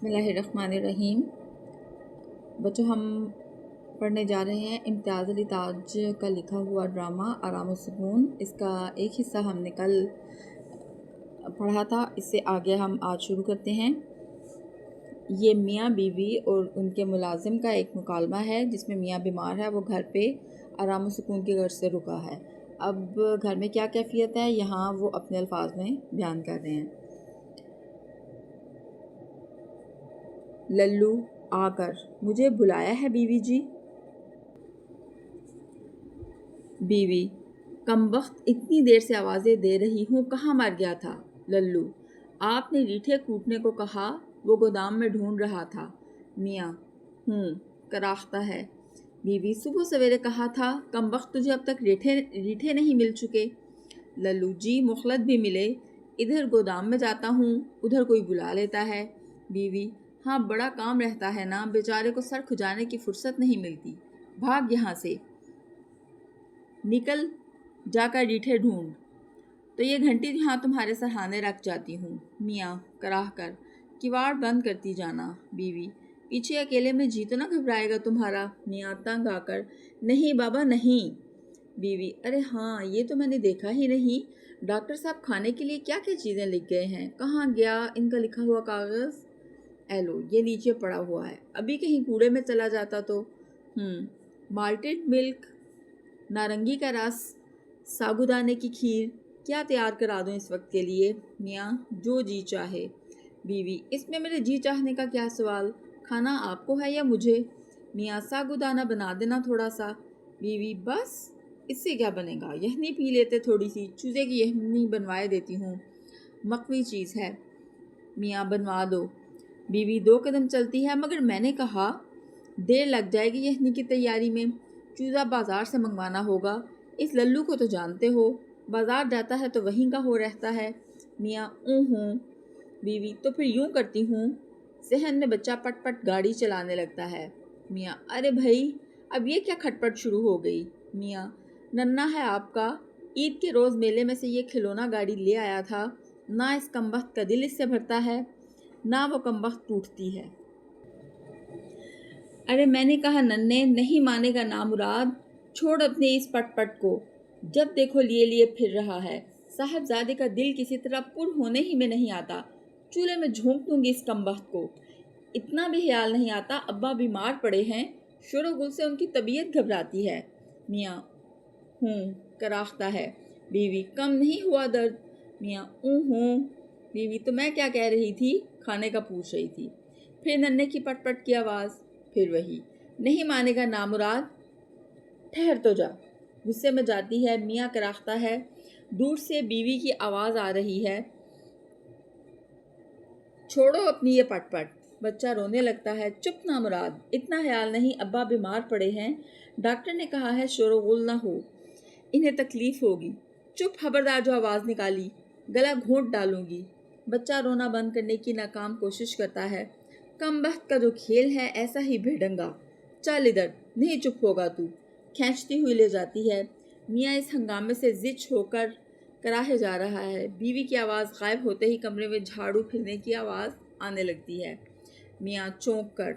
بسم اللہ الرحمن الرحیم۔ بچوں، ہم پڑھنے جا رہے ہیں امتیاز علی تاج کا لکھا ہوا ڈرامہ آرام و سکون۔ اس کا ایک حصہ ہم نے کل پڑھا تھا، اس سے آگے ہم آج شروع کرتے ہیں۔ یہ میاں بیوی اور ان کے ملازم کا ایک مکالمہ ہے جس میں میاں بیمار ہے، وہ گھر پہ آرام و سکون کی غرض سے رکا ہے۔ اب گھر میں کیا کیفیت ہے یہاں وہ اپنے الفاظ میں بیان کر رہے ہیں۔ للو آ کر مجھے بلایا ہے بیوی جی؟ بیوی: کم وقت اتنی دیر سے آوازیں دے رہی ہوں، کہاں مر گیا تھا؟ للو: آپ نے ریٹھے کوٹنے کو کہا، وہ گودام میں ڈھونڈ رہا تھا۔ میاں: کراختہ ہے۔ بیوی: صبح سویرے کہا تھا، کم وقت تجھے اب تک ریٹھے نہیں مل چکے؟ للو: جی مخلت بھی ملے، ادھر گودام میں جاتا ہوں، ادھر کوئی بلا لیتا ہے۔ بیوی: ہاں بڑا کام رہتا ہے نا، بیچارے کو سر کھجانے کی فرصت نہیں ملتی۔ بھاگ یہاں سے، نکل جا کر ریٹھے ڈھونڈ، تو یہ گھنٹی یہاں تمہارے سرہانے رکھ جاتی ہوں۔ میاں کراہ کر: کواڑ بند کرتی جانا۔ بیوی: پیچھے اکیلے میں جی تو نہ گھبرائے گا تمہارا؟ میاں تنگ آ کر: نہیں بابا نہیں۔ بیوی: ارے ہاں، یہ تو میں نے دیکھا ہی نہیں۔ ڈاکٹر صاحب کھانے کے لیے کیا کیا چیزیں لکھ گئے ہیں؟ کہاں گیا ان کا لکھا ہوا کاغذ؟ ایلو: یہ نیچے پڑا ہوا ہے، ابھی کہیں کوڑے میں چلا جاتا تو۔ مالٹڈ ملک، نارنگی کا رس، ساگودانے کی کھیر، کیا تیار کرا دوں اس وقت کے لیے؟ میاں: جو جی چاہے۔ بیوی: اس میں میرے جی چاہنے کا کیا سوال، کھانا آپ کو ہے یا مجھے؟ میاں: ساگودانہ بنا دینا تھوڑا سا۔ بیوی: بس اس سے کیا بنے گا، یخنی پی لیتے تھوڑی سی، چوزے کی یخنی بنوائے دیتی ہوں، مقوی چیز ہے۔ میاں: بنوا دو۔ بیوی 2 قدم چلتی ہے: مگر میں نے کہا دیر لگ جائے گی یخنی کی تیاری میں، چوزہ بازار سے منگوانا ہوگا، اس للو کو تو جانتے ہو، بازار جاتا ہے تو وہیں کا ہو رہتا ہے۔ میاں: ہوں۔ بیوی: تو پھر یوں کرتی ہوں، صحن میں بچہ پٹ پٹ گاڑی چلانے لگتا ہے۔ میاں: ارے بھائی اب یہ کیا کھٹ پٹ شروع ہو گئی؟ میاں: ننھا ہے آپ کا، عید کے روز میلے میں سے یہ کھلونا گاڑی لے آیا تھا، نہ اس کمبخت کا دل اس سے بھرتا ہے، نہ وہ کمبخت ٹوٹتی ہے۔ ارے میں نے کہا ننھے، نہیں مانے گا نامراد، چھوڑ اپنے اس پٹ پٹ کو، جب دیکھو لیے پھر رہا ہے، صاحبزادے کا دل کسی طرح پر ہونے ہی میں نہیں آتا، چولہے میں جھونک دوں گی اس کمبخت کو۔ اتنا بھی خیال نہیں آتا ابا بیمار پڑے ہیں، شور و گل سے ان کی طبیعت گھبراتی ہے۔ میاں: کراختہ ہے۔ بیوی: کم نہیں ہوا درد؟ میاں: بیوی: تو میں کیا کہہ رہی تھی، کھانے کا پوچھ رہی تھی۔ پھر ننھے کی پٹ پٹ کی آواز، پھر وہی، نہیں مانے گا نامراد، ٹھہر تو جا۔ غصے میں جاتی ہے، میاں کراختہ ہے۔ دور سے بیوی کی آواز آ رہی ہے، چھوڑو اپنی یہ پٹ پٹ۔ بچہ رونے لگتا ہے، چپ نامراد، اتنا خیال نہیں، ابا بیمار پڑے ہیں، ڈاکٹر نے کہا ہے شور و غل نہ ہو، انہیں تکلیف ہوگی۔ چپ، خبردار جو آواز نکالی گلا گھونٹ ڈالوں گی۔ بچہ رونا بند کرنے کی ناکام کوشش کرتا ہے۔ کم بخت کا جو کھیل ہے ایسا ہی بھیڑنگا، چل ادھر، نہیں چپ ہوگا تو، کھینچتی ہوئی لے جاتی ہے۔ میاں اس ہنگامے سے زچ ہو کر کراہے جا رہا ہے۔ بیوی کی آواز غائب ہوتے ہی کمرے میں جھاڑو پھرنے کی آواز آنے لگتی ہے۔ میاں چونک کر: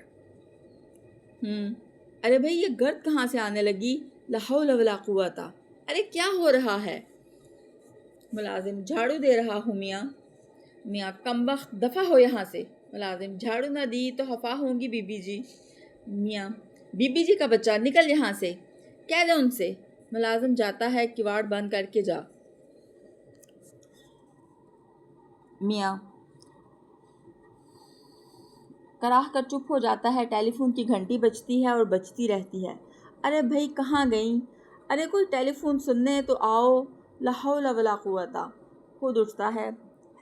ارے بھئی یہ گرد کہاں سے آنے لگی، لا حول ولا قوت، ارے کیا ہو رہا ہے؟ ملازم: جھاڑو دے رہا ہوں میاں۔ میاں: کم بخت، دفع ہو یہاں سے۔ ملازم: جھاڑو نہ دی تو خفا ہوں گی بی بی جی۔ میاں: بی بی جی کا بچہ، نکل یہاں سے، کہہ دے ان سے۔ ملازم جاتا ہے، کواڑ بند کر کے جا۔ میاں کراہ کر چپ ہو جاتا ہے، ٹیلی فون کی گھنٹی بجتی ہے اور بجتی رہتی ہے۔ ارے بھائی کہاں گئیں؟ ارے کوئی ٹیلی فون سننے تو آؤ، لا حول ولا قوت۔ خود اٹھتا ہے،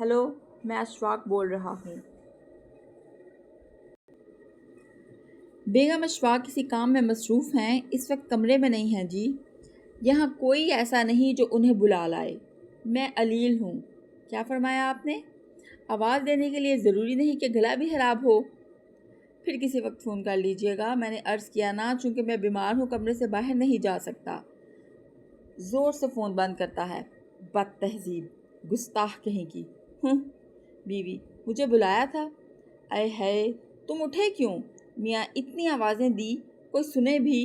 ہیلو، میں اشفاق بول رہا ہوں۔ بیگم اشفاق کسی کام میں مصروف ہیں، اس وقت کمرے میں نہیں ہیں جی۔ یہاں کوئی ایسا نہیں جو انہیں بلا لائے، میں علیل ہوں۔ کیا فرمایا آپ نے؟ آواز دینے کے لیے ضروری نہیں کہ گلا بھی خراب ہو۔ پھر کسی وقت فون کر لیجئے گا، میں نے عرض کیا نا، چونکہ میں بیمار ہوں کمرے سے باہر نہیں جا سکتا۔ زور سے فون بند کرتا ہے۔ بد تہذیب، گستاخ کہیں کی۔ بیوی: مجھے بلایا تھا؟ اے ہے تم اٹھے کیوں؟ میاں اتنی آوازیں دی کوئی سنے بھی؟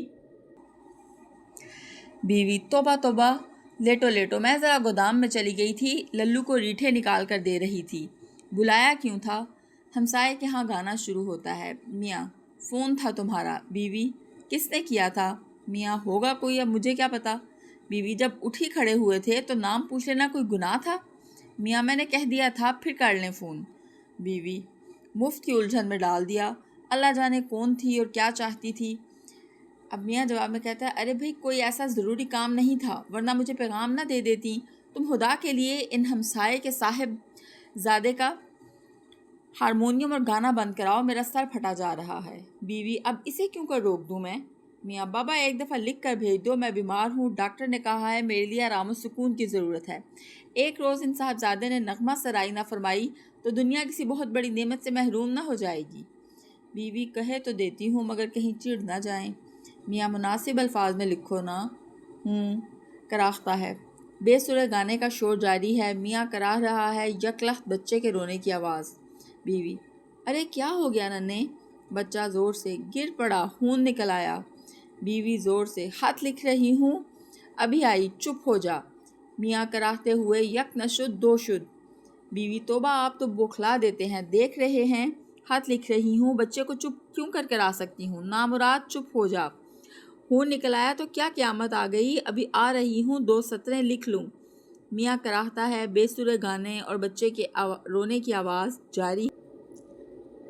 بیوی توبہ توبہ، لیٹو لیٹو، میں ذرا گودام میں چلی گئی تھی، للو کو ریٹھے نکال کر دے رہی تھی۔ بلایا کیوں تھا؟ ہمسائے کے ہاں گانا شروع ہوتا ہے۔ میاں فون تھا تمہارا؟ بیوی کس نے کیا تھا؟ میاں ہوگا کوئی، اب مجھے کیا پتا۔ بیوی جب اٹھی کھڑے ہوئے تھے تو نام پوچھ لینا کوئی گناہ تھا؟ میاں میں نے کہہ دیا تھا پھر کر لیں فون۔ بیوی مفت کی الجھن میں ڈال دیا، اللہ جانے کون تھی اور کیا چاہتی تھی۔ اب میاں جواب میں کہتا ہے ارے بھائی کوئی ایسا ضروری کام نہیں تھا ورنہ مجھے پیغام نہ دے دیتی، تم خدا کے لیے ان ہمسائے کے صاحب زادے کا ہارمونیم اور گانا بند کراؤ، میرا سر پھٹا جا رہا ہے۔ بیوی اب اسے کیوں کر روک دوں میں؟ میاں بابا ایک دفعہ لکھ کر بھیج دو، میں بیمار ہوں، ڈاکٹر نے کہا ہے میرے لیے آرام و سکون کی ضرورت ہے۔ ایک روز ان صاحبزادے نے نغمہ سرائی نہ فرمائی تو دنیا کسی بہت بڑی نعمت سے محروم نہ ہو جائے گی۔ بیوی کہے تو دیتی ہوں مگر کہیں چڑ نہ جائیں۔ میاں مناسب الفاظ میں لکھو نا۔ کراختہ ہے، بے سرے گانے کا شور جاری ہے، میاں کراہ رہا ہے، یک لخت بچے کے رونے کی آواز۔ بیوی ارے کیا ہو گیا ننے؟ بچہ زور سے گر پڑا، خون نکل آیا۔ بیوی زور سے خط لکھ رہی ہوں، ابھی آئی، چپ ہو جا۔ میاں کراہتے ہوئے یک نہ شد دو شد۔ بیوی توبہ آپ تو بوکھلا دیتے ہیں، دیکھ رہے ہیں خط لکھ رہی ہوں، بچے کو چپ کیوں کر آ سکتی ہوں؟ نامراد چپ ہو جا۔ خون نکل آیا تو کیا قیامت آ گئی؟ ابھی آ رہی ہوں، 2 سطریں لکھ لوں۔ میاں کراہتا ہے، بے سرے گانے اور بچے کے رونے کی آواز جاری۔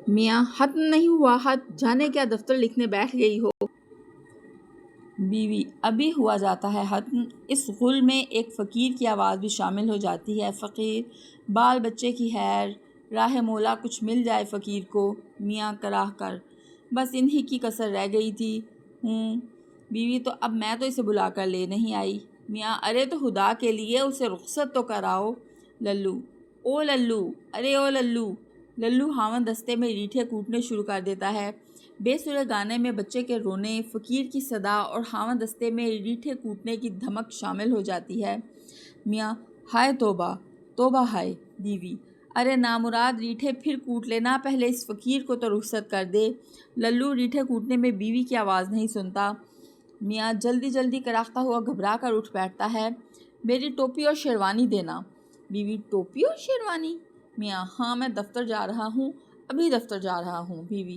میاں ختم نہیں ہوا خط، جانے کیا دفتر لکھنے بیٹھ گئی ہو؟ بیوی ابھی ہوا جاتا ہے ختم۔ اس غل میں ایک فقیر کی آواز بھی شامل ہو جاتی ہے، فقیر بال بچے کی خیر، راہ مولا کچھ مل جائے فقیر کو۔ میاں کراہ کر بس انہی کی کسر رہ گئی تھی۔ بیوی تو اب میں تو اسے بلا کر لے نہیں آئی۔ میاں ارے تو خدا کے لیے اسے رخصت تو کراؤ۔ للو او للو، ارے او للو۔ للو ہاون دستے میں ریٹھے کوٹنے شروع کر دیتا ہے۔ بے سرے گانے میں بچے کے رونے، فقیر کی صدا اور ہاون دستے میں ریٹھے کوٹنے کی دھمک شامل ہو جاتی ہے۔ میاں ہائے توبہ توبہ ہائے۔ بیوی ارے نامراد ریٹھے پھر کوٹ لینا، پہلے اس فقیر کو تو رخصت کر دے۔ للو ریٹھے کوٹنے میں بیوی کی آواز نہیں سنتا۔ میاں جلدی جلدی کراہتا ہوا گھبرا کر اٹھ بیٹھتا ہے، میری ٹوپی اور شیروانی دینا۔ بیوی ٹوپی اور شیروانی؟ میاں ہاں میں دفتر جا رہا ہوں، ابھی دفتر جا رہا ہوں۔ بیوی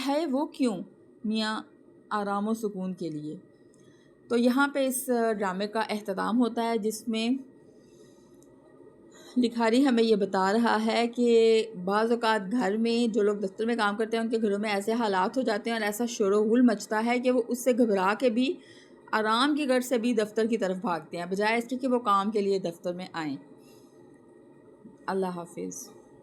ہے وہ کیوں؟ میاں آرام و سکون کے لیے۔ تو یہاں پہ اس ڈرامے کا اختتام ہوتا ہے، جس میں لکھاری ہمیں یہ بتا رہا ہے کہ بعض اوقات گھر میں جو لوگ دفتر میں کام کرتے ہیں ان کے گھروں میں ایسے حالات ہو جاتے ہیں اور ایسا شور و غل مچتا ہے کہ وہ اس سے گھبرا کے بھی آرام کی غرض سے بھی دفتر کی طرف بھاگتے ہیں، بجائے اس کے کہ وہ کام کے لیے دفتر میں آئیں۔ اللہ حافظ۔